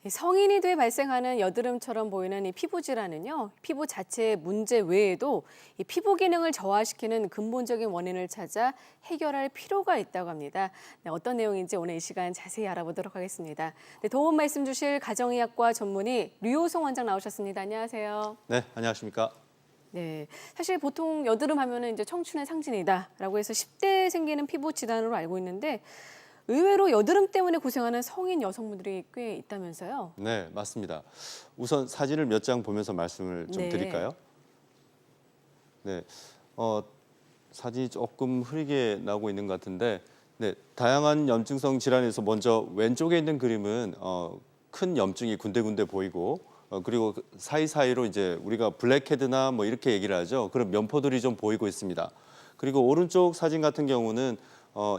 이 성인이 돼 발생하는 여드름처럼 보이는 이 피부 질환은요, 피부 자체의 문제 외에도 이 피부 기능을 저하시키는 근본적인 원인을 찾아 해결할 필요가 있다고 합니다. 네, 어떤 내용인지 오늘 이 시간 자세히 알아보도록 하겠습니다. 네, 도움 말씀 주실 가정의학과 전문의 류호성 원장 나오셨습니다. 안녕하세요. 네, 안녕하십니까. 네, 사실 보통 여드름 하면은 이제 청춘의 상징이다라고 해서 10대에 생기는 피부 질환으로 알고 있는데 의외로 여드름 때문에 고생하는 성인 여성분들이 꽤 있다면서요? 네, 맞습니다. 우선 사진을 몇 장 보면서 말씀을 좀 네. 드릴까요? 네, 어, 사진이 조금 흐리게 나오고 있는 것 같은데, 네, 다양한 염증성 질환에서 먼저 왼쪽에 있는 그림은 큰 염증이 군데군데 보이고, 그리고 그 사이사이로 이제 우리가 블랙헤드나 뭐 이렇게 얘기를 하죠. 그런 면포들이 좀 보이고 있습니다. 그리고 오른쪽 사진 같은 경우는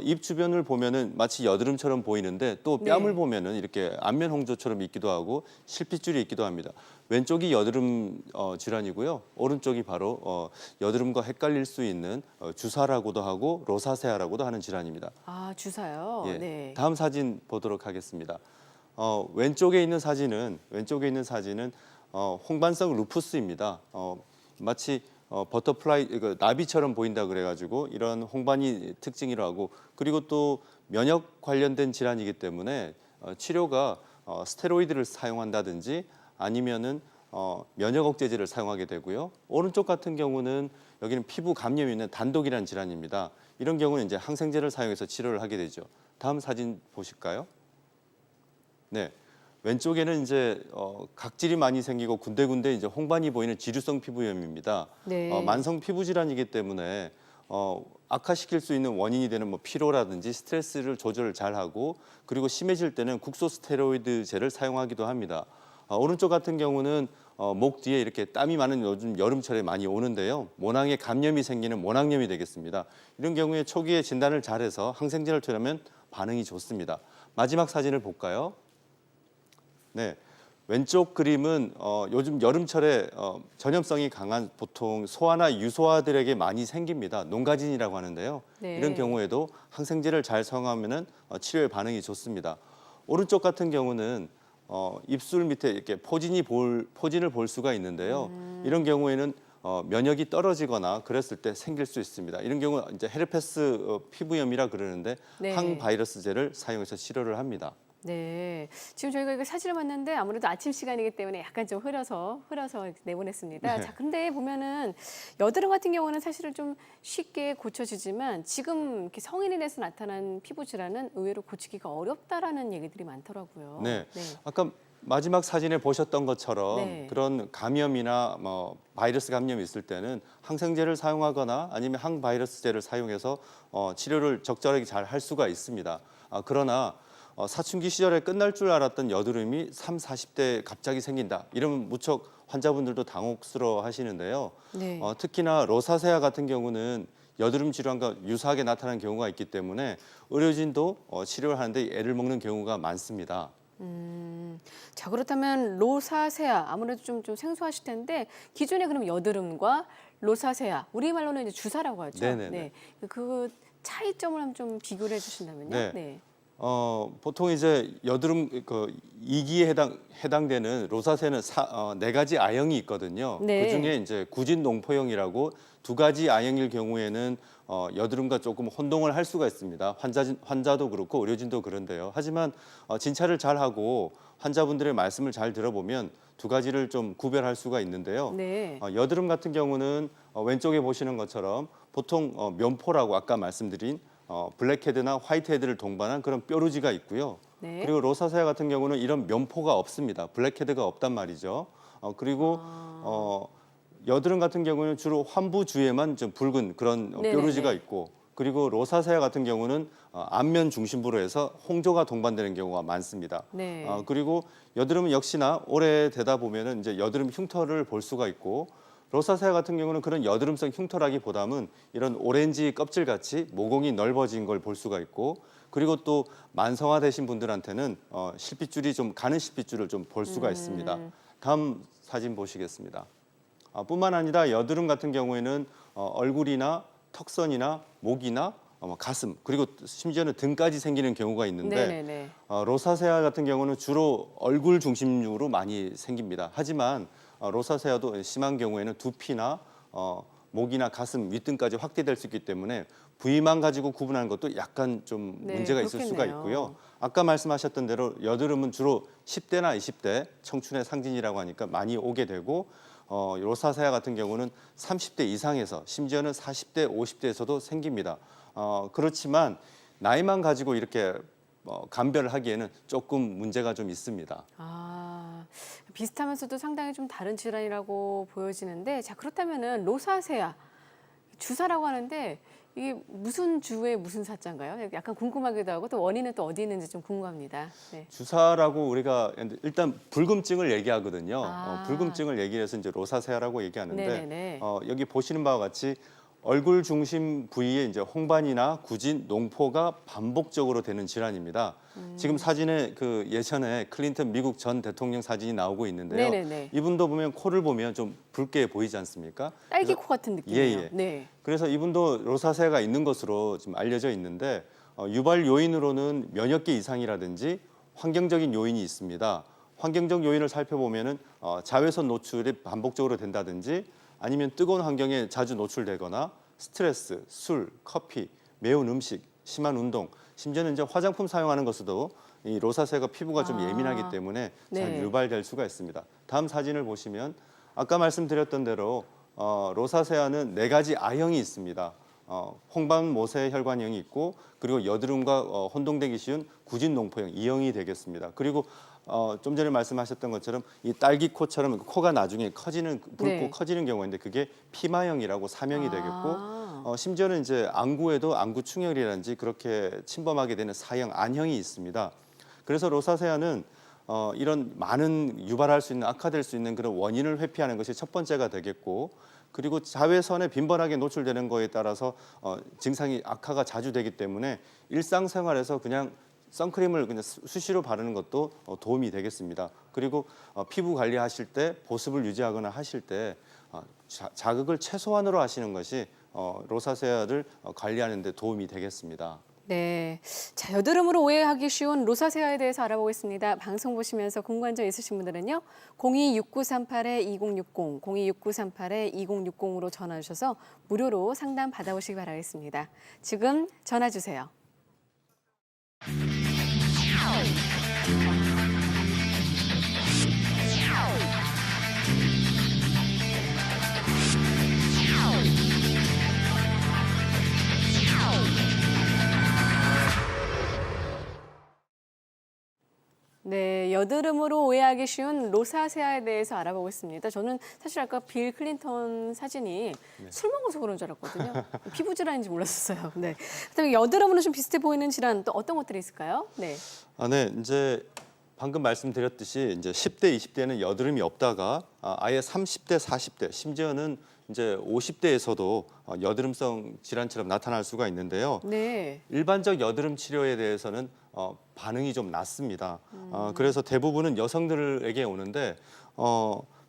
입 주변을 보면은 마치 여드름처럼 보이는데 또 뺨을 네. 보면은 이렇게 안면 홍조처럼 있기도 하고 실핏줄이 있기도 합니다. 왼쪽이 여드름 질환이고요. 오른쪽이 바로 여드름과 헷갈릴 수 있는 주사라고도 하고 로사세아라고도 하는 질환입니다. 아, 주사요? 예, 네. 다음 사진 보도록 하겠습니다. 왼쪽에 있는 사진은 홍반성 루푸스입니다. 마치 버터플라이 나비처럼 보인다 그래가지고 이런 홍반이 특징이라고 하고 그리고 또 면역 관련된 질환이기 때문에 치료가 스테로이드를 사용한다든지 아니면은 면역 억제제를 사용하게 되고요. 오른쪽 같은 경우는 여기는 피부 감염이 있는 단독이라는 질환입니다. 이런 경우는 이제 항생제를 사용해서 치료를 하게 되죠. 다음 사진 보실까요? 네. 왼쪽에는 이제 각질이 많이 생기고 군데군데 이제 홍반이 보이는 지루성 피부염입니다. 네. 만성 피부 질환이기 때문에 악화시킬 수 있는 원인이 되는 뭐 피로라든지 스트레스를 조절을 잘 하고 그리고 심해질 때는 국소스테로이드제를 사용하기도 합니다. 오른쪽 같은 경우는 목 뒤에 이렇게 땀이 많은 요즘 여름철에 많이 오는데요. 모낭에 감염이 생기는 모낭염이 되겠습니다. 이런 경우에 초기에 진단을 잘해서 항생제를 투여하면 반응이 좋습니다. 마지막 사진을 볼까요? 네, 왼쪽 그림은 요즘 여름철에 전염성이 강한 보통 소아나 유소아들에게 많이 생깁니다. 농가진이라고 하는데요. 이런 네. 경우에도 항생제를 잘 사용하면은 치료에 반응이 좋습니다. 오른쪽 같은 경우는 입술 밑에 이렇게 포진을 볼 수가 있는데요. 이런 경우에는 면역이 떨어지거나 그랬을 때 생길 수 있습니다. 이런 경우 이제 헤르페스 피부염이라 그러는데 네. 항바이러스제를 사용해서 치료를 합니다. 네. 지금 저희가 이거 사진을 봤는데 아무래도 아침 시간이기 때문에 약간 좀 흐려서 이렇게 내보냈습니다. 네. 자, 근데 보면은 여드름 같은 경우는 사실은 좀 쉽게 고쳐지지만 지금 이렇게 성인이 돼서 나타난 피부 질환은 의외로 고치기가 어렵다라는 얘기들이 많더라고요. 네, 네. 아까 마지막 사진에 보셨던 것처럼 네. 그런 감염이나 뭐 바이러스 감염이 있을 때는 항생제를 사용하거나 아니면 항바이러스제를 사용해서 치료를 적절하게 잘 할 수가 있습니다. 그러나 사춘기 시절에 끝날 줄 알았던 여드름이 3, 40대에 갑자기 생긴다. 이러면 무척 환자분들도 당혹스러워 하시는데요. 네. 특히나 로사세아 같은 경우는 여드름 질환과 유사하게 나타나는 경우가 있기 때문에 의료진도 치료를 하는데 애를 먹는 경우가 많습니다. 자, 그렇다면 로사세아 아무래도 좀 생소하실 텐데 기존에 그럼 여드름과 로사세아 우리말로는 이제 주사라고 하죠. 네네네. 네. 그 차이점을 한번 좀 비교를 해주신다면요. 네. 네. 보통 이제 여드름 그 2기에 해당되는 로사세는 네 가지 A형이 있거든요. 네. 그중에 이제 구진 농포형이라고 두 가지 A형일 경우에는 여드름과 조금 혼동을 할 수가 있습니다. 환자도 그렇고 의료진도 그런데요. 하지만 진찰을 잘 하고 환자분들의 말씀을 잘 들어보면 두 가지를 좀 구별할 수가 있는데요. 네. 여드름 같은 경우는 왼쪽에 보시는 것처럼 보통 면포라고 아까 말씀드린 블랙헤드나 화이트헤드를 동반한 그런 뾰루지가 있고요. 네. 그리고 로사세아 같은 경우는 이런 면포가 없습니다. 블랙헤드가 없단 말이죠. 그리고 여드름 같은 경우는 주로 환부 주에만 좀 붉은 그런 네네네. 뾰루지가 있고 그리고 로사세아 같은 경우는 안면 중심부로 해서 홍조가 동반되는 경우가 많습니다. 네. 그리고 여드름은 역시나 오래되다 보면은 이제 여드름 흉터를 볼 수가 있고 로사세아 같은 경우는 그런 여드름성 흉터라기보다는 이런 오렌지 껍질같이 모공이 넓어진 걸 볼 수가 있고 그리고 또 만성화되신 분들한테는 실핏줄이 좀 가는 실핏줄을 좀 볼 수가 있습니다. 다음 사진 보시겠습니다. 뿐만 아니라 여드름 같은 경우에는 얼굴이나 턱선이나 목이나 가슴 그리고 심지어는 등까지 생기는 경우가 있는데 네네네. 로사세아 같은 경우는 주로 얼굴 중심으로 많이 생깁니다. 하지만 로사세아도 심한 경우에는 두피나 목이나 가슴, 윗등까지 확대될 수 있기 때문에 부위만 가지고 구분하는 것도 약간 좀 네, 문제가 있을 수가 그렇겠네요. 있고요. 아까 말씀하셨던 대로 여드름은 주로 10대나 20대 청춘의 상징이라고 하니까 많이 오게 되고 로사세아 같은 경우는 30대 이상에서 심지어는 40대, 50대에서도 생깁니다. 그렇지만 나이만 가지고 이렇게 감별을 하기에는 조금 문제가 좀 있습니다. 아, 비슷하면서도 상당히 좀 다른 질환이라고 보여지는데, 자, 그렇다면은 로사세아 주사라고 하는데 이게 무슨 주에 무슨 사자인가요? 약간 궁금하기도 하고 또 원인은 또 어디 있는지 좀 궁금합니다. 네. 주사라고 우리가 일단 불금증을 얘기하거든요. 아. 불금증을 얘기해서 이제 로사세아라고 얘기하는데 네네네. 여기 보시는 바와 같이 얼굴 중심 부위에 이제 홍반이나 구진, 농포가 반복적으로 되는 질환입니다. 지금 사진에 그 예전에 클린턴 미국 전 대통령 사진이 나오고 있는데요. 네네네. 이분도 보면 코를 보면 좀 붉게 보이지 않습니까? 딸기 코 같은 느낌이에요. 예, 예. 네. 그래서 이분도 로사세아가 있는 것으로 지금 알려져 있는데 유발 요인으로는 면역계 이상이라든지 환경적인 요인이 있습니다. 환경적 요인을 살펴보면은 자외선 노출이 반복적으로 된다든지 아니면 뜨거운 환경에 자주 노출되거나 스트레스, 술, 커피, 매운 음식, 심한 운동, 심지어는 이제 화장품 사용하는 것으로도 이 로사세아가 피부가 좀 예민하기 때문에 잘 네. 유발될 수가 있습니다. 다음 사진을 보시면 아까 말씀드렸던 대로 로사세아는 4가지 I형이 있습니다. 홍반 모세 혈관형이 있고 그리고 여드름과 혼동되기 쉬운 구진 농포형 E형이 되겠습니다. 그리고 좀 전에 말씀하셨던 것처럼 이 딸기코처럼 코가 나중에 커지는 붉고 네. 커지는 경우가 있는데 그게 피마형이라고 3형이 되겠고 아. 심지어는 이제 안구에도 안구충혈이라든지 그렇게 침범하게 되는 4형 안형이 있습니다. 그래서 로사세아는 이런 많은 유발할 수 있는 악화될 수 있는 그런 원인을 회피하는 것이 첫 번째가 되겠고 그리고 자외선에 빈번하게 노출되는 거에 따라서 증상이 악화가 자주 되기 때문에 일상생활에서 그냥 선크림을 그냥 수시로 바르는 것도 도움이 되겠습니다. 그리고 피부 관리하실 때 보습을 유지하거나 하실 때 자극을 최소한으로 하시는 것이 로사세아를 관리하는 데 도움이 되겠습니다. 네. 자, 여드름으로 오해하기 쉬운 로사세아에 대해서 알아보겠습니다. 방송 보시면서 궁금한 점 있으신 분들은요. 026938-2060, 026938-2060으로 전화 주셔서 무료로 상담 받아보시기 바라겠습니다. 지금 전화 주세요. 네, 여드름으로 오해하기 쉬운 로사세아에 대해서 알아보고 있습니다. 저는 사실 아까 빌 클린턴 사진이 술 먹어서 그런 줄 알았거든요. 피부 질환인지 몰랐었어요. 네. 그다음에 여드름으로 좀 비슷해 보이는 질환 또 어떤 것들이 있을까요? 네. 네, 이제 방금 말씀드렸듯이 이제 10대, 20대는 여드름이 없다가 아예 30대, 40대, 심지어는 이제 50대에서도 여드름성 질환처럼 나타날 수가 있는데요. 네. 일반적 여드름 치료에 대해서는 반응이 좀 낮습니다. 그래서 대부분은 여성들에게 오는데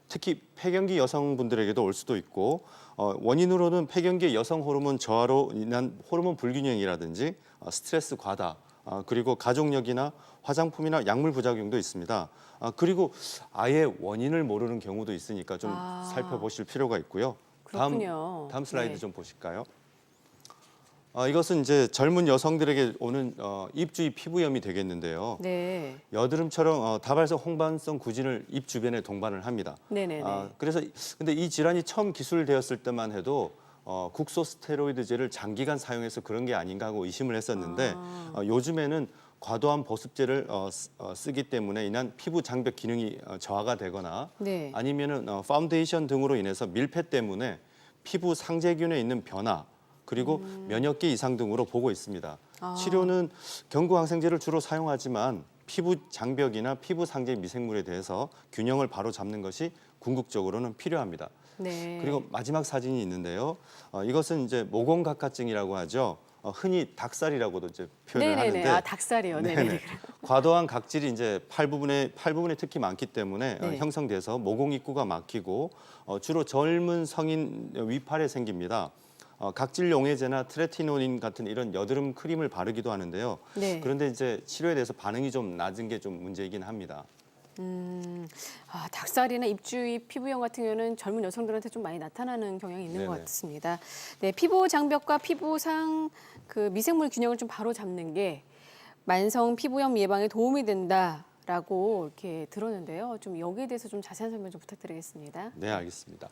특히 폐경기 여성분들에게도 올 수도 있고 원인으로는 폐경기 여성 호르몬 저하로 인한 호르몬 불균형이라든지 스트레스 과다 그리고 가족력이나 화장품이나 약물 부작용도 있습니다. 그리고 아예 원인을 모르는 경우도 있으니까 좀 살펴보실 필요가 있고요. 그렇군요. 다음 슬라이드 네. 좀 보실까요? 이것은 이제 젊은 여성들에게 오는 입주위 피부염이 되겠는데요. 네. 여드름처럼 다발성 홍반성 구진을 입 주변에 동반을 합니다. 네네네. 그래서 근데 이 질환이 처음 기술되었을 때만 해도 국소 스테로이드제를 장기간 사용해서 그런 게 아닌가 하고 의심을 했었는데 요즘에는 과도한 보습제를 쓰기 때문에 인한 피부 장벽 기능이 저하가 되거나 네. 아니면은 파운데이션 등으로 인해서 밀폐 때문에 피부 상재균에 있는 변화 그리고 면역계 이상 등으로 보고 있습니다. 치료는 경구항생제를 주로 사용하지만 피부 장벽이나 피부 상재 미생물에 대해서 균형을 바로 잡는 것이 궁극적으로는 필요합니다. 네. 그리고 마지막 사진이 있는데요. 이것은 이제 모공각화증이라고 하죠. 흔히 닭살이라고도 이제 표현을 네네네. 하는데 닭살이요. 네네. 과도한 각질이 이제 팔부분에 특히 많기 때문에 네. 형성돼서 모공 입구가 막히고 주로 젊은 성인 위팔에 생깁니다. 각질 용해제나 트레티노닌 같은 이런 여드름 크림을 바르기도 하는데요. 네. 그런데 이제 치료에 대해서 반응이 좀 낮은 게 좀 문제이긴 합니다. 닭살이나 입주위 피부염 같은 경우는 젊은 여성들한테 좀 많이 나타나는 경향이 있는 것 네네. 같습니다. 네, 피부 장벽과 피부상 그 미생물 균형을 좀 바로 잡는 게 만성 피부염 예방에 도움이 된다라고 이렇게 들었는데요. 좀 여기에 대해서 좀 자세한 설명 좀 부탁드리겠습니다. 네, 알겠습니다.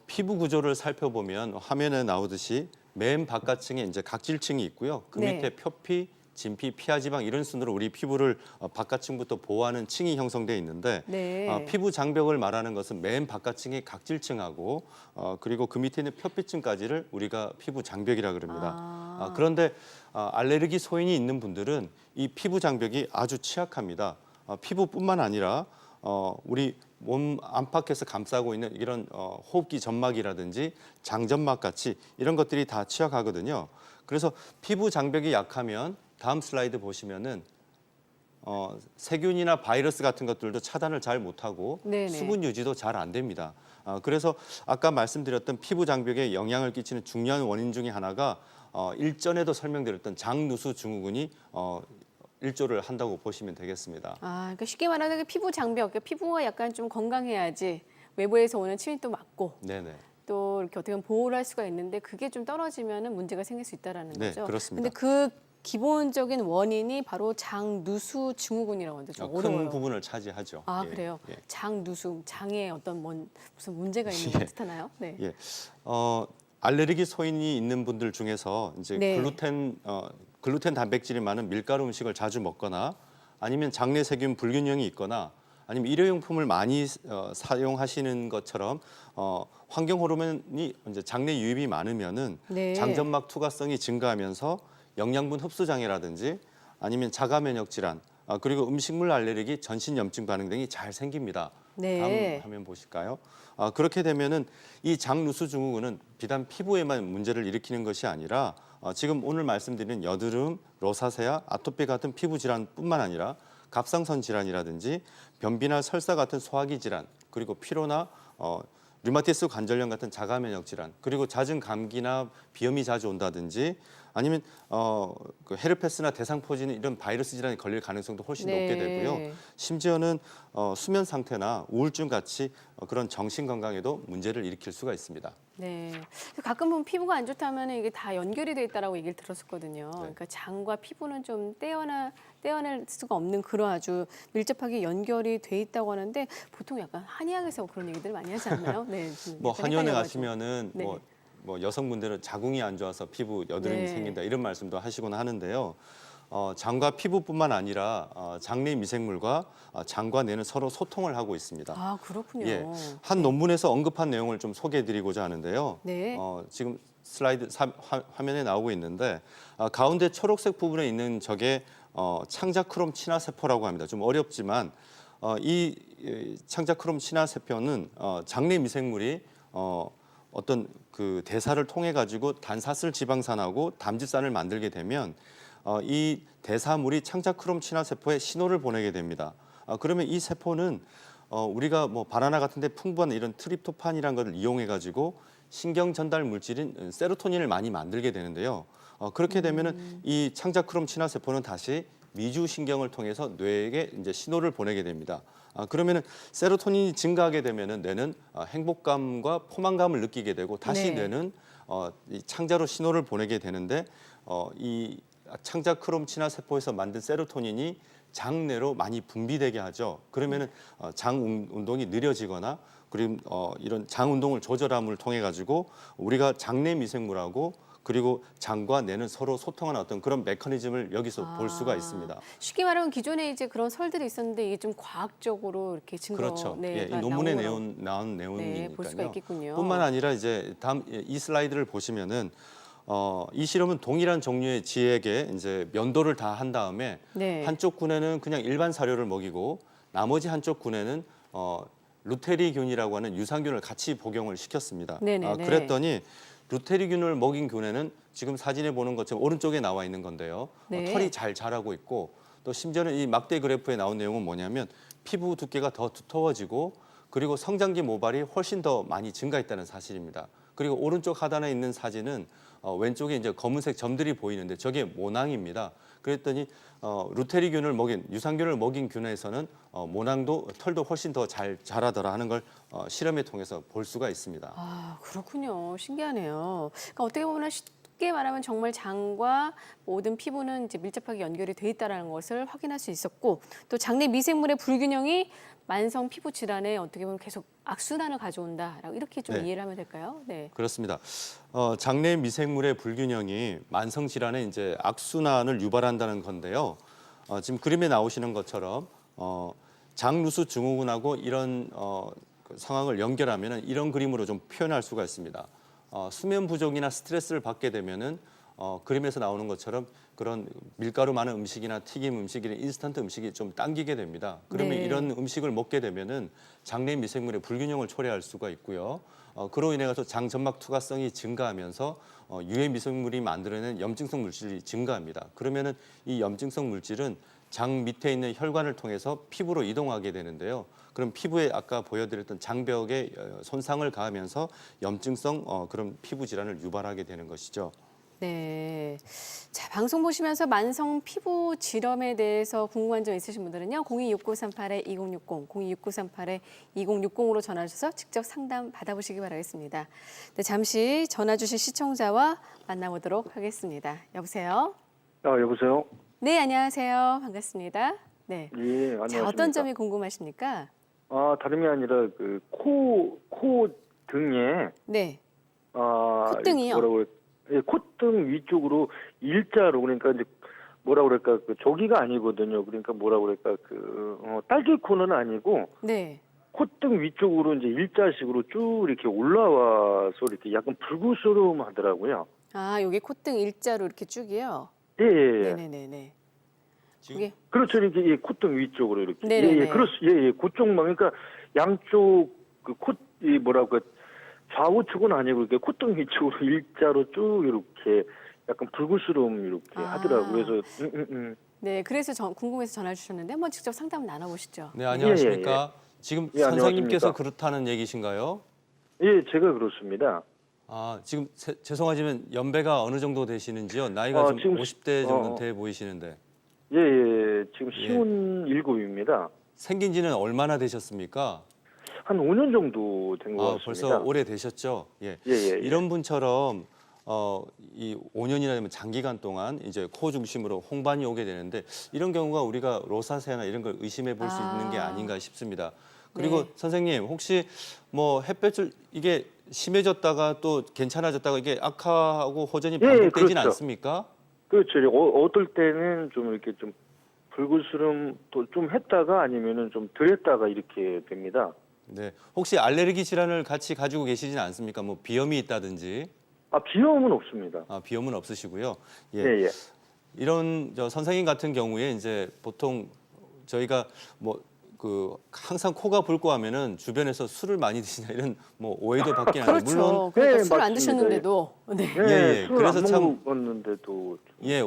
피부 구조를 살펴보면 화면에 나오듯이 맨 바깥층에 이제 각질층이 있고요. 그 네. 밑에 표피, 진피, 피하지방 이런 순으로 우리 피부를 바깥층부터 보호하는 층이 형성돼 있는데 네. 피부 장벽을 말하는 것은 맨 바깥층의 각질층하고 그리고 그 밑에 있는 표피층까지를 우리가 피부 장벽이라 그럽니다. 그런데 알레르기 소인이 있는 분들은 이 피부 장벽이 아주 취약합니다. 피부뿐만 아니라 우리 몸 안팎에서 감싸고 있는 이런 호흡기 점막이라든지 장점막 같이 이런 것들이 다 취약하거든요. 그래서 피부 장벽이 약하면 다음 슬라이드 보시면은 세균이나 바이러스 같은 것들도 차단을 잘 못하고 네네. 수분 유지도 잘 안 됩니다. 그래서 아까 말씀드렸던 피부 장벽에 영향을 끼치는 중요한 원인 중에 하나가 일전에도 설명드렸던 장누수 증후군이 일조를 한다고 보시면 되겠습니다. 그러니까 쉽게 말하는 그 피부 장벽, 그러니까 피부가 약간 좀 건강해야지 외부에서 오는 침입도 막고 네네. 또 이렇게 어떻게 보면 보호를 할 수가 있는데 그게 좀 떨어지면은 문제가 생길 수 있다라는 네, 거죠. 그렇습니다. 근데 그 기본적인 원인이 바로 장누수 증후군이라고 하는데 좀 큰 어려워요. 부분을 차지하죠. 예, 그래요. 예. 장누수, 장에 어떤 무슨 문제가 있는 것 뜻하나요? 네. 예. 알레르기 소인이 있는 분들 중에서 이제 네. 글루텐 단백질이 많은 밀가루 음식을 자주 먹거나 아니면 장내 세균 불균형이 있거나 아니면 일회용품을 많이 사용하시는 것처럼 환경 호르몬이 이제 장내 유입이 많으면은 네. 장점막 투과성이 증가하면서 영양분 흡수 장애라든지 아니면 자가 면역 질환 그리고 음식물 알레르기, 전신 염증 반응 등이 잘 생깁니다. 네. 다음 화면 보실까요? 그렇게 되면은 이 장누수 증후군은 비단 피부에만 문제를 일으키는 것이 아니라 지금 오늘 말씀드린 여드름, 로사세아, 아토피 같은 피부 질환뿐만 아니라 갑상선 질환이라든지 변비나 설사 같은 소화기 질환, 그리고 피로나 류마티스 관절염 같은 자가 면역 질환, 그리고 잦은 감기나 비염이 자주 온다든지 아니면 그 헤르페스나 대상포진 이런 바이러스 질환에 걸릴 가능성도 훨씬 네. 높게 되고요. 심지어는 수면 상태나 우울증 같이 그런 정신 건강에도 문제를 일으킬 수가 있습니다. 네. 가끔 보면 피부가 안 좋다면 이게 다 연결이 돼 있다라고 얘기를 들었었거든요. 네. 그러니까 장과 피부는 좀 떼어낼 수가 없는 그런 아주 밀접하게 연결이 돼 있다고 하는데 보통 약간 한의학에서 그런 얘기들 많이 하지 않나요? 네. 뭐 약간 한의원에 헷갈려가지고. 가시면은 네. 뭐 여성분들은 자궁이 안 좋아서 피부 여드름이 네. 생긴다 이런 말씀도 하시곤 하는데요. 장과 피부뿐만 아니라 장내 미생물과 장과 뇌는 서로 소통을 하고 있습니다. 그렇군요. 예, 한 논문에서 언급한 내용을 좀 소개해드리고자 하는데요. 네. 지금 슬라이드 화면에 나오고 있는데 가운데 초록색 부분에 있는 저게 창자크롬 친화세포라고 합니다. 좀 어렵지만 이 창자크롬 친화세포는 장내 미생물이 어떤 그 대사를 통해 가지고 단사슬 지방산하고 담즙산을 만들게 되면 이 대사물이 창자크롬 친화세포에 신호를 보내게 됩니다. 그러면 이 세포는 우리가 뭐 바나나 같은데 풍부한 이런 트립토판이라는 것을 이용해 가지고 신경 전달 물질인 세로토닌을 많이 만들게 되는데요. 그렇게 되면은 이 창자크롬 친화세포는 다시 미주 신경을 통해서 뇌에게 이제 신호를 보내게 됩니다. 그러면은 세로토닌이 증가하게 되면은 뇌는 행복감과 포만감을 느끼게 되고 다시 네. 뇌는 이 창자로 신호를 보내게 되는데 이 창자크롬 친화세포에서 만든 세로토닌이 장내로 많이 분비되게 하죠. 그러면은 장 운동이 느려지거나 그리고 이런 장 운동을 조절함을 통해 가지고 우리가 장내 미생물하고 그리고 장과 뇌는 서로 소통하는 어떤 그런 메커니즘을 여기서 볼 수가 있습니다. 쉽게 말하면 기존에 이제 그런 설들이 있었는데 이게 좀 과학적으로 이렇게 그렇죠. 네, 이 논문에 나온 내용이니까요. 볼 수가 있겠군요. 뿐만 아니라 이제 다음 이 슬라이드를 보시면은 이 실험은 동일한 종류의 쥐에게 이제 면도를 다 한 다음에 네. 한쪽 군에는 그냥 일반 사료를 먹이고 나머지 한쪽 군에는 루테리균이라고 하는 유산균을 같이 복용을 시켰습니다. 네네네. 그랬더니 루테리균을 먹인 균에는 지금 사진에 보는 것처럼 오른쪽에 나와 있는 건데요. 네. 털이 잘 자라고 있고 또 심지어는 이 막대 그래프에 나온 내용은 뭐냐면 피부 두께가 더 두터워지고 그리고 성장기 모발이 훨씬 더 많이 증가했다는 사실입니다. 그리고 오른쪽 하단에 있는 사진은 왼쪽에 이제 검은색 점들이 보이는데 저게 모낭입니다. 그랬더니 루테리균을 먹인 유산균을 먹인 균에서는 모낭도 털도 훨씬 더 잘 자라더라 하는 걸 실험을 통해서 볼 수가 있습니다. 아, 그렇군요. 신기하네요. 그러니까 어떻게 보면 쉽게 말하면 정말 장과 모든 피부는 이제 밀접하게 연결이 돼 있다는 것을 확인할 수 있었고 또 장내 미생물의 불균형이 만성 피부 질환에 어떻게 보면 계속 악순환을 가져온다라고 이렇게 좀 네. 이해를 하면 될까요? 네. 그렇습니다. 장내 미생물의 불균형이 만성 질환의 이제 악순환을 유발한다는 건데요. 지금 그림에 나오시는 것처럼 장루수 증후군하고 이런 그 상황을 연결하면은 이런 그림으로 좀 표현할 수가 있습니다. 수면 부족이나 스트레스를 받게 되면은 그림에서 나오는 것처럼 그런 밀가루 많은 음식이나 튀김 음식이나 인스턴트 음식이 좀 당기게 됩니다. 그러면 네. 이런 음식을 먹게 되면은 장내 미생물의 불균형을 초래할 수가 있고요. 그로 인해 가서 장 점막 투과성이 증가하면서 유해 미생물이 만들어낸 염증성 물질이 증가합니다. 그러면은 이 염증성 물질은 장 밑에 있는 혈관을 통해서 피부로 이동하게 되는데요. 그럼 피부에 아까 보여드렸던 장벽에 손상을 가하면서 염증성 그런 피부 질환을 유발하게 되는 것이죠. 네. 자, 방송 보시면서 만성 피부 질염에 대해서 궁금한 점 있으신 분들은요. 026938-2060, 026938-2060으로 전화 주셔서 직접 상담 받아보시기 바라겠습니다. 네, 잠시 전화 주신 시청자와 만나보도록 하겠습니다. 여보세요? 여보세요? 네, 안녕하세요. 반갑습니다. 네. 예, 안녕하십니까. 자, 어떤 점이 궁금하십니까? 다름이 아니라 코 등에 네. 콧등이요? 콧등이요? 예, 콧등 위쪽으로 일자로 그러니까 이제 뭐라 그럴까 저기가 아니거든요. 그러니까 뭐라 그럴까 딸기코는 아니고 네. 콧등 위쪽으로 이제 일자식으로 쭉 이렇게 올라와서 이렇게 약간 불구스러움 하더라고요. 아, 여기 콧등 일자로 이렇게 쭉이요? 예, 예, 예. 네네네네. 지금 그게 그렇죠. 이렇게 콧등 위쪽으로 이렇게. 네네네. 그쪽만 그러니까 양쪽 이 뭐라고 좌우측은 아니고 이렇게 콧등 위쪽으로 일자로 쭉 이렇게 약간 불구스러움 이렇게 하더라고요. 그래서 네, 그래서 궁금해서 전화 주셨는데 한번 직접 상담 나눠보시죠. 네, 안녕하십니까? 지금 예, 선생님께서 안녕하십니까? 그렇다는 얘기신가요? 예, 제가 그렇습니다. 지금 죄송하지만 연배가 어느 정도 되시는지요? 나이가 좀 지금 50대 정도 돼 보이시는데 예, 지금 예. 57입니다. 생긴 지는 얼마나 되셨습니까? 한 5년 정도 된 것 같습니다. 벌써 오래 되셨죠? 예. 예, 예, 예. 이런 분처럼 이 5년이나 되면 장기간 동안 이제 코 중심으로 홍반이 오게 되는데 이런 경우가 우리가 로사세아나 이런 걸 의심해 볼 수 있는 게 아닌가 싶습니다. 그리고 네. 선생님 혹시 뭐 햇볕을 이게 심해졌다가 또 괜찮아졌다가 이게 악화하고 호전이 반복되진 그렇죠. 않습니까? 그렇죠. 어떨 때는 좀 이렇게 좀 불구스름 좀 했다가 아니면은 좀 덜 했다가 이렇게 됩니다. 네. 혹시 알레르기 질환을 같이 가지고 계시진 않습니까? 뭐 비염이 있다든지. 비염은 없습니다. 비염은 없으시고요. 예. 예, 예. 이런 선생님 같은 경우에 이제 보통 저희가 뭐 항상 코가 붉고 하면은 주변에서 술을 많이 드시나 이런 뭐 오해도 받긴 하는데 그렇죠. 물론 그러니까 네, 술 안 맞습니다. 드셨는데도 네. 예. 술을 그래서 안 참- 먹었는데도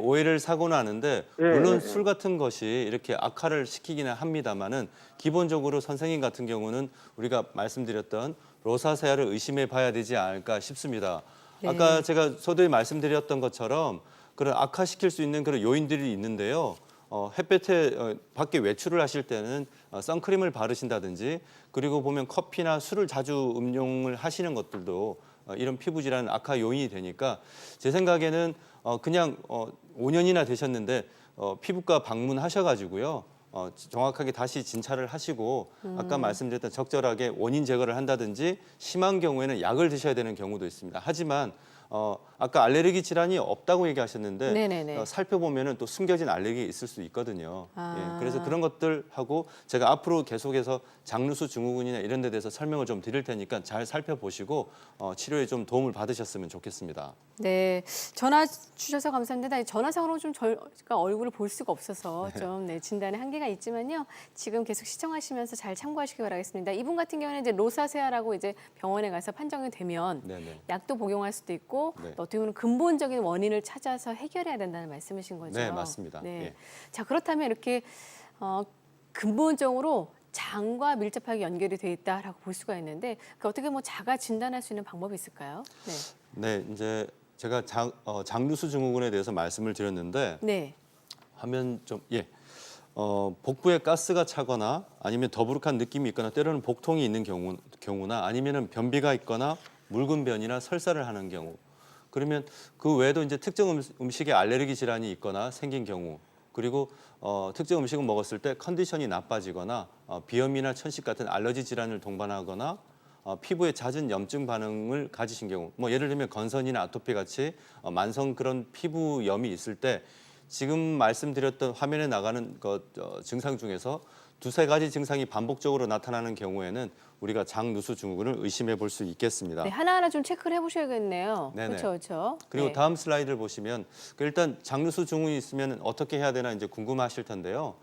오해를 사고는 하는데 예, 물론 예, 술 같은 것이 이렇게 악화를 시키기는 합니다만은 기본적으로 선생님 같은 경우는 우리가 말씀드렸던 로사세아를 의심해 봐야 되지 않을까 싶습니다. 네. 아까 제가 서두에 말씀드렸던 것처럼 그런 악화시킬 수 있는 그런 요인들이 있는데요. 햇볕에 밖에 외출을 하실 때는 선크림을 바르신다든지 그리고 보면 커피나 술을 자주 음용을 하시는 것들도 이런 피부 질환 악화 요인이 되니까 제 생각에는 그냥 5년이나 되셨는데 피부과 방문하셔가지고요. 정확하게 다시 진찰을 하시고 아까 말씀드렸던 적절하게 원인 제거를 한다든지 심한 경우에는 약을 드셔야 되는 경우도 있습니다. 하지만 아까 알레르기 질환이 없다고 얘기하셨는데 네네네. 살펴보면은 또 숨겨진 알레르기 있을 수 있거든요. 아. 예, 그래서 그런 것들하고 제가 앞으로 계속해서 장루수 증후군이나 이런 데 대해서 설명을 좀 드릴 테니까 잘 살펴보시고 치료에 좀 도움을 받으셨으면 좋겠습니다. 네, 전화 주셔서 감사합니다. 전화상으로 좀 저희가 얼굴을 볼 수가 없어서 좀 진단에 한계가 있지만요. 지금 계속 시청하시면서 잘 참고하시기 바라겠습니다. 이분 같은 경우는 이제 로사세아라고 이제 병원에 가서 판정이 되면 네네. 약도 복용할 수도 있고 네. 또 어떻게 보면 근본적인 원인을 찾아서 해결해야 된다는 말씀이신 거죠. 네, 맞습니다. 네. 예. 자, 그렇다면 이렇게 근본적으로 장과 밀접하게 연결이 돼 있다라고 볼 수가 있는데 그 어떻게 뭐 자가 진단할 수 있는 방법이 있을까요? 네. 네, 이제 제가 장누수 증후군에 대해서 말씀을 드렸는데 네. 하면 좀 예. 복부에 가스가 차거나 아니면 더부룩한 느낌이 있거나 때로는 복통이 있는 경우나 아니면은 변비가 있거나 묽은 변이나 설사를 하는 경우. 그러면 그 외에도 이제 특정 음식에 알레르기 질환이 있거나 생긴 경우. 그리고 특정 음식을 먹었을 때 컨디션이 나빠지거나 비염이나 천식 같은 알러지 질환을 동반하거나 피부에 잦은 염증 반응을 가지신 경우, 뭐 예를 들면 건선이나 아토피 같이 만성 그런 피부염이 있을 때 지금 말씀드렸던 화면에 나가는 증상 중에서 두세 가지 증상이 반복적으로 나타나는 경우에는 우리가 장누수 증후군을 의심해 볼 수 있겠습니다. 네, 하나하나 좀 체크를 해보셔야겠네요. 네네. 그렇죠, 그렇죠. 그리고 네. 다음 슬라이드를 보시면 일단 장누수 증후군이 있으면 어떻게 해야 되나 이제 궁금하실 텐데요.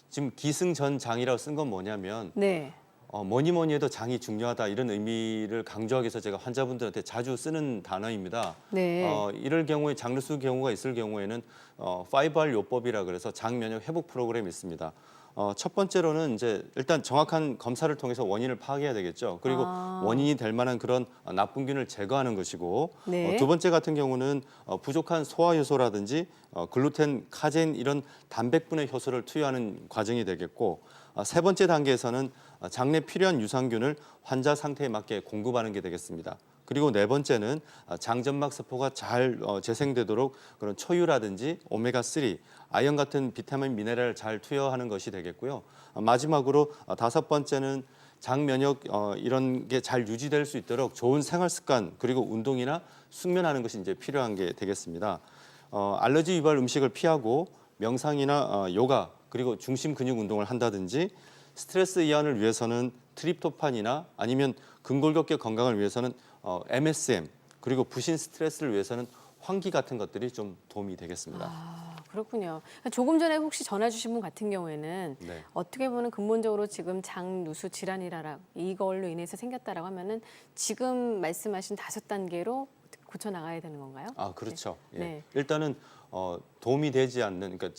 지금 기승전장이라고 쓴 건 뭐냐면 네. 뭐니 뭐니 해도 장이 중요하다 이런 의미를 강조하기 위해서 제가 환자분들한테 자주 쓰는 단어입니다. 네. 이럴 경우에 장누수 경우가 있을 경우에는 5R 요법이라 그래서 장 면역 회복 프로그램이 있습니다. 첫 번째로는 이제 일단 정확한 검사를 통해서 원인을 파악해야 되겠죠. 그리고 원인이 될 만한 그런 나쁜균을 제거하는 것이고 네. 두 번째 같은 경우는 부족한 소화 효소라든지 글루텐, 카제인 이런 단백분의 효소를 투여하는 과정이 되겠고 세 번째 단계에서는 장내 필요한 유산균을 환자 상태에 맞게 공급하는 게 되겠습니다. 그리고 네 번째는 장점막 세포가 잘 재생되도록 그런 초유라든지 오메가3, 아연 같은 비타민, 미네랄을 잘 투여하는 것이 되겠고요. 마지막으로 다섯 번째는 장 면역 이런 게 잘 유지될 수 있도록 좋은 생활 습관 그리고 운동이나 숙면하는 것이 이제 필요한 게 되겠습니다. 알러지 유발 음식을 피하고 명상이나 요가 그리고 중심 근육 운동을 한다든지 스트레스 이완을 위해서는 트립토판이나 아니면 근골격계 건강을 위해서는 MSM 그리고 부신 스트레스를 위해서는 환기 같은 것들이 좀 도움이 되겠습니다. 그렇군요. 조금 전에 혹시 전화 주신 분 같은 경우에는 네. 어떻게 보면 근본적으로 지금 장누수 질환이라 이걸로 인해서 생겼다라고 하면은 지금 말씀하신 5단계로 고쳐 나가야 되는 건가요? 그렇죠. 네. 예. 네. 일단은 도움이 되지 않는 그러니까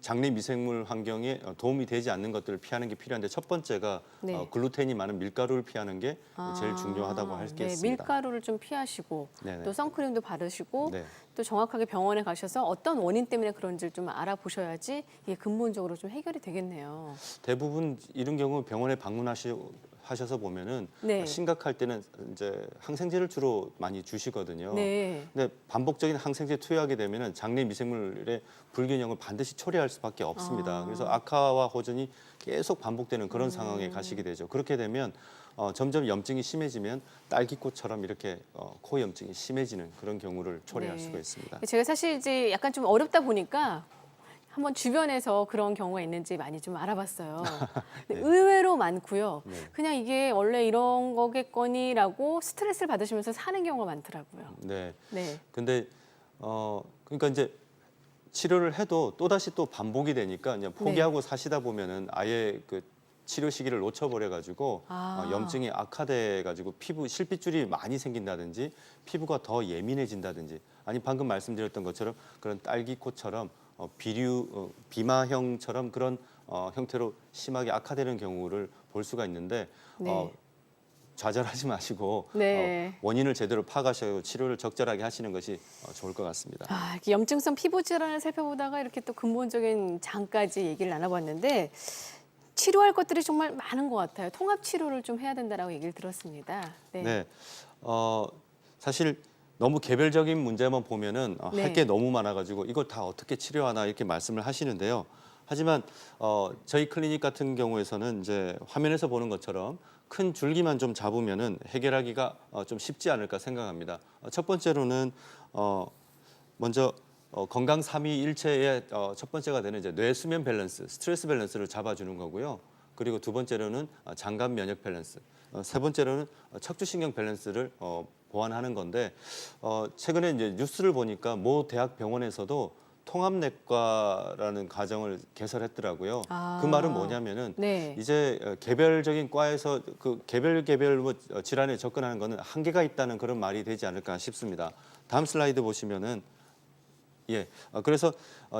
장내 미생물 환경에 도움이 되지 않는 것들을 피하는 게 필요한데 첫 번째가 네. 글루텐이 많은 밀가루를 피하는 게 제일 중요하다고 할 수 네, 있습니다. 밀가루를 좀 피하시고 네네. 또 선크림도 바르시고 네. 또 정확하게 병원에 가셔서 어떤 원인 때문에 그런지를 좀 알아보셔야지 이게 근본적으로 좀 해결이 되겠네요. 대부분 이런 경우 병원에 방문하셔서 보면은 네. 심각할 때는 이제 항생제를 주로 많이 주시거든요. 네. 근데 반복적인 항생제 투여하게 되면은 장내 미생물의 불균형을 반드시 초래할 수밖에 없습니다. 그래서 악화와 호전이 계속 반복되는 그런 상황에 가시게 되죠. 그렇게 되면 점점 염증이 심해지면 딸기꽃처럼 이렇게 코 염증이 심해지는 그런 경우를 초래할 네. 수가 있습니다. 제가 사실 이제 약간 좀 어렵다 보니까 한번 주변에서 그런 경우가 있는지 많이 좀 알아봤어요. 근데 의외로 많고요. 네. 그냥 이게 원래 이런 거겠거니라고 스트레스를 받으시면서 사는 경우가 많더라고요. 네. 네. 근데 그러니까 이제 치료를 해도 또다시 또 반복이 되니까 그냥 포기하고 사시다 보면은 아예 그 치료 시기를 놓쳐버려 가지고 염증이 악화돼 가지고 피부 실핏줄이 많이 생긴다든지 피부가 더 예민해진다든지 아니 방금 말씀드렸던 것처럼 그런 딸기꽃처럼 비마형처럼 그런 형태로 심하게 악화되는 경우를 볼 수가 있는데 네. 좌절하지 마시고 네. 원인을 제대로 파악하셔서 치료를 적절하게 하시는 것이 좋을 것 같습니다. 이렇게 염증성 피부 질환을 살펴보다가 이렇게 또 근본적인 장까지 얘기를 나눠봤는데 치료할 것들이 정말 많은 것 같아요. 통합 치료를 좀 해야 된다라고 얘기를 들었습니다. 네. 네, 사실 너무 개별적인 문제만 보면은 네. 할 게 너무 많아가지고 이걸 다 어떻게 치료하나 이렇게 말씀을 하시는데요. 하지만 저희 클리닉 같은 경우에서는 이제 화면에서 보는 것처럼 큰 줄기만 좀 잡으면은 해결하기가 좀 쉽지 않을까 생각합니다. 첫 번째로는 먼저 건강 3위 일체의 첫 번째가 되는 이제 뇌 수면 밸런스, 스트레스 밸런스를 잡아주는 거고요. 그리고 두 번째로는 장갑 면역 밸런스, 세 번째로는 척추신경 밸런스를 보완하는 건데 최근에 이제 뉴스를 보니까 모 대학 병원에서도 통합내과라는 과정을 개설했더라고요. 그 말은 뭐냐면은 네. 이제 개별적인 과에서 그 개별 뭐 질환에 접근하는 거는 한계가 있다는 그런 말이 되지 않을까 싶습니다. 다음 슬라이드 보시면은 예. 그래서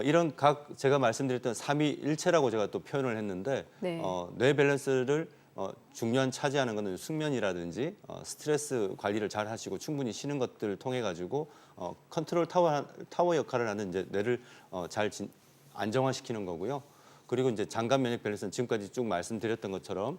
이런 제가 말씀드렸던 삼위일체라고 제가 또 표현을 했는데 네. 뇌 밸런스를 중요한 차지하는 것은 숙면이라든지 스트레스 관리를 잘 하시고 충분히 쉬는 것들을 통해 가지고 컨트롤 타워 역할을 하는 이제 뇌를 잘 안정화시키는 거고요. 그리고 이제 장갑 면역 밸런스는 지금까지 쭉 말씀드렸던 것처럼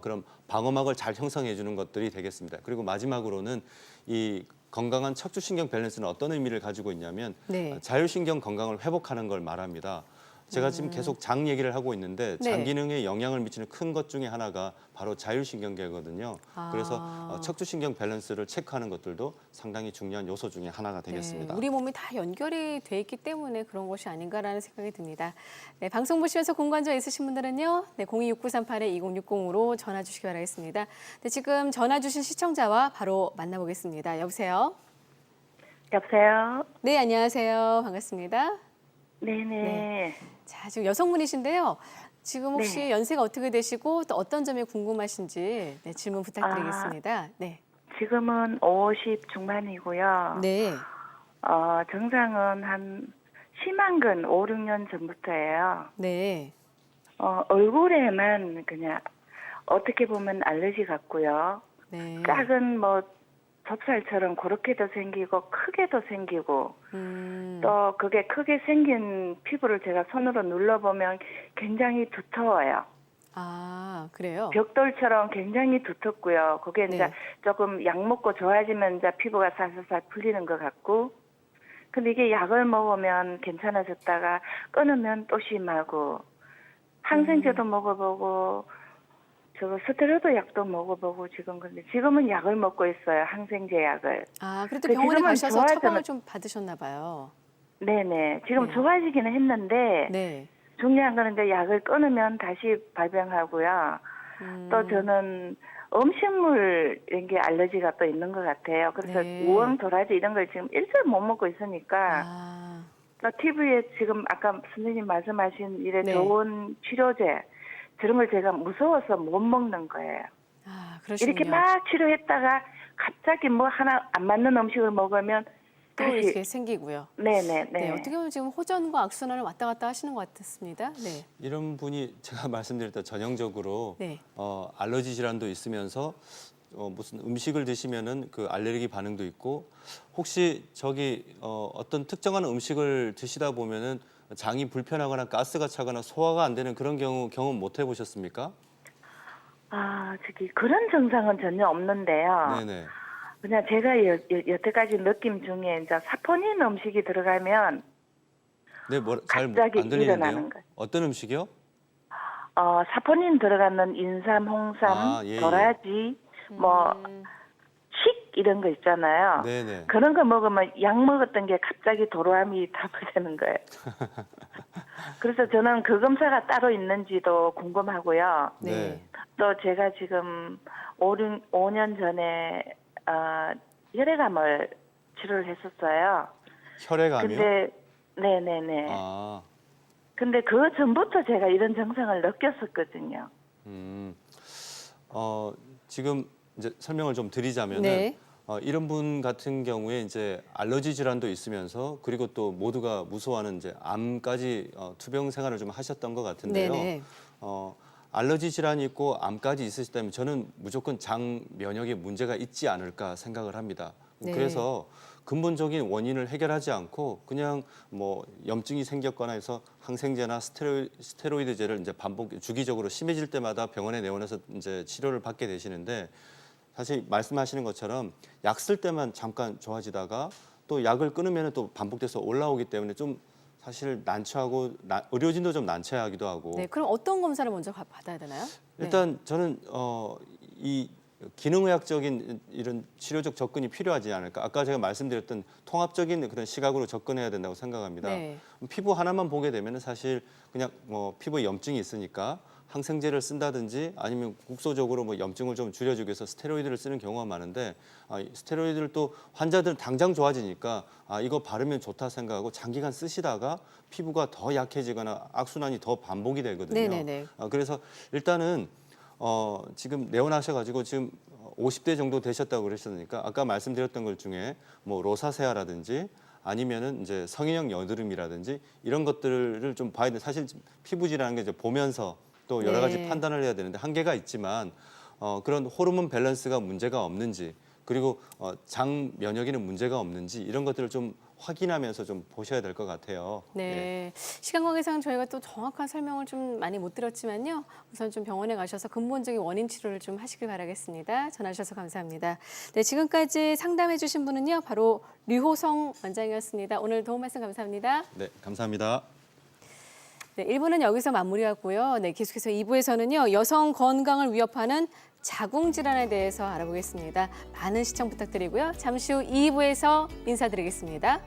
그럼 방어막을 잘 형성해 주는 것들이 되겠습니다. 그리고 마지막으로는 이 건강한 척추신경 밸런스는 어떤 의미를 가지고 있냐면 네. 자율신경 건강을 회복하는 걸 말합니다. 제가 지금 계속 장 얘기를 하고 있는데 장 네. 기능에 영향을 미치는 큰 것 중에 하나가 바로 자율신경계거든요. 그래서 척추신경 밸런스를 체크하는 것들도 상당히 중요한 요소 중에 하나가 되겠습니다. 네, 우리 몸이 다 연결이 돼 있기 때문에 그런 것이 아닌가라는 생각이 듭니다. 네, 방송 보시면서 공관절 있으신 분들은요. 네, 026938-2060으로 전화 주시기 바라겠습니다. 네, 지금 전화 주신 시청자와 바로 만나보겠습니다. 여보세요? 여보세요? 네, 안녕하세요. 반갑습니다. 네네. 네. 자, 지금 여성분이신데요. 지금 혹시 네. 연세가 어떻게 되시고 또 어떤 점이 궁금하신지 네, 질문 부탁드리겠습니다. 네. 지금은 50 중반이고요. 네. 증상은 한 심한 건 5, 6년 전부터예요. 네. 얼굴에만 그냥 어떻게 보면 알러지 같고요. 네. 작은 뭐 좁쌀처럼 그렇게도 생기고 크게도 생기고 또 그게 크게 생긴 피부를 제가 손으로 눌러보면 굉장히 두터워요. 아, 그래요? 벽돌처럼 굉장히 두텁고요. 그게 네. 이제 조금 약 먹고 좋아지면 이제 피부가 살살살 풀리는 것 같고. 근데 이게 약을 먹으면 괜찮아졌다가 끊으면 또 심하고. 항생제도 먹어보고, 저거 스테로이드 약도 먹어보고 지금 근데 지금은 약을 먹고 있어요. 항생제 약을. 아, 그래도 근데 병원에 지금은 가셔서 처방을 좋아졌는- 좀 받으셨나 봐요. 네네. 지금 네. 좋아지기는 했는데 네. 중요한 거는 이제 약을 끊으면 다시 발병하고요. 또 저는 음식물 이런 게 알러지가 또 있는 것 같아요. 그래서 네. 우엉, 도라지 이런 걸 지금 일절 못 먹고 있으니까 아, 또 TV에 지금 아까 선생님 말씀하신 이래 네. 좋은 치료제 저런 걸 제가 무서워서 못 먹는 거예요. 아, 그러시군요. 이렇게 막 치료했다가 갑자기 뭐 하나 안 맞는 음식을 먹으면 또 다시 이렇게 생기고요. 네네네. 네, 어떻게 보면 지금 호전과 악순환을 왔다 갔다 하시는 것 같습니다. 네. 이런 분이 제가 말씀드렸던 전형적으로 네. 알러지 질환도 있으면서 무슨 음식을 드시면은 그 알레르기 반응도 있고 혹시 어떤 특정한 음식을 드시다 보면은 장이 불편하거나 가스가 차거나 소화가 안 되는 그런 경험 못 해보셨습니까? 그런 증상은 전혀 없는데요. 네네. 그냥 제가 여태까지 느낌 중에 이제 사포닌 음식이 들어가면 네, 잘 갑자기 안 들리는데요. 일어나는 거예요. 어떤 음식이요? 사포닌 들어가는 인삼, 홍삼, 예, 예. 도라지, 칡 이런 거 있잖아요. 네네. 그런 거 먹으면 약 먹었던 게 갑자기 도로암이 타버리는 거예요. 그래서 저는 그 검사가 따로 있는지도 궁금하고요. 네. 또 제가 지금 5년 전에 혈액암을 치료를 했었어요. 혈액암이요? 근데 네네네. 근데 그 전부터 제가 이런 증상을 느꼈었거든요. 지금 이제 설명을 좀 드리자면은 네. 이런 분 같은 경우에 이제 알러지 질환도 있으면서 그리고 또 모두가 무서워하는 이제 암까지 투병 생활을 좀 하셨던 것 같은데요. 네네. 알러지 질환이 있고 암까지 있으시다면 저는 무조건 장 면역에 문제가 있지 않을까 생각을 합니다. 네. 그래서 근본적인 원인을 해결하지 않고 그냥 뭐 염증이 생겼거나 해서 항생제나 스테로이드제를 이제 주기적으로 심해질 때마다 병원에 내원해서 이제 치료를 받게 되시는데 사실 말씀하시는 것처럼 약 쓸 때만 잠깐 좋아지다가 또 약을 끊으면 또 반복돼서 올라오기 때문에 좀 사실 난처하고 의료진도 좀 난처해하기도 하고. 네, 그럼 어떤 검사를 먼저 받아야 되나요? 네. 일단 저는 이 기능의학적인 이런 치료적 접근이 필요하지 않을까. 아까 제가 말씀드렸던 통합적인 그런 시각으로 접근해야 된다고 생각합니다. 네. 피부 하나만 보게 되면 사실 그냥 뭐 피부에 염증이 있으니까 항생제를 쓴다든지 아니면 국소적으로 뭐 염증을 좀 줄여주기 위해서 스테로이드를 쓰는 경우가 많은데 스테로이드를 또 환자들은 당장 좋아지니까 이거 바르면 좋다 생각하고 장기간 쓰시다가 피부가 더 약해지거나 악순환이 더 반복이 되거든요. 네네네. 그래서 일단은 지금 내원하셔가지고 지금 50대 정도 되셨다고 그러셨으니까 아까 말씀드렸던 것 중에 뭐 로사세아라든지 아니면은 이제 성인형 여드름이라든지 이런 것들을 좀 봐야 돼. 사실 피부질이라는 게 이제 보면서 또 여러 가지 네. 판단을 해야 되는데 한계가 있지만 그런 호르몬 밸런스가 문제가 없는지 그리고 장 면역에는 문제가 없는지 이런 것들을 좀 확인하면서 좀 보셔야 될 것 같아요. 네. 시간 관계상 저희가 또 정확한 설명을 좀 많이 못 드렸지만요. 우선 좀 병원에 가셔서 근본적인 원인 치료를 좀 하시길 바라겠습니다. 전화 주셔서 감사합니다. 네, 지금까지 상담해 주신 분은요. 바로 류호성 원장이었습니다. 오늘 도움 말씀 감사합니다. 네, 감사합니다. 네, 1부는 여기서 마무리하고요. 네, 계속해서 2부에서는요. 여성 건강을 위협하는 자궁 질환에 대해서 알아보겠습니다. 많은 시청 부탁드리고요. 잠시 후 2부에서 인사드리겠습니다.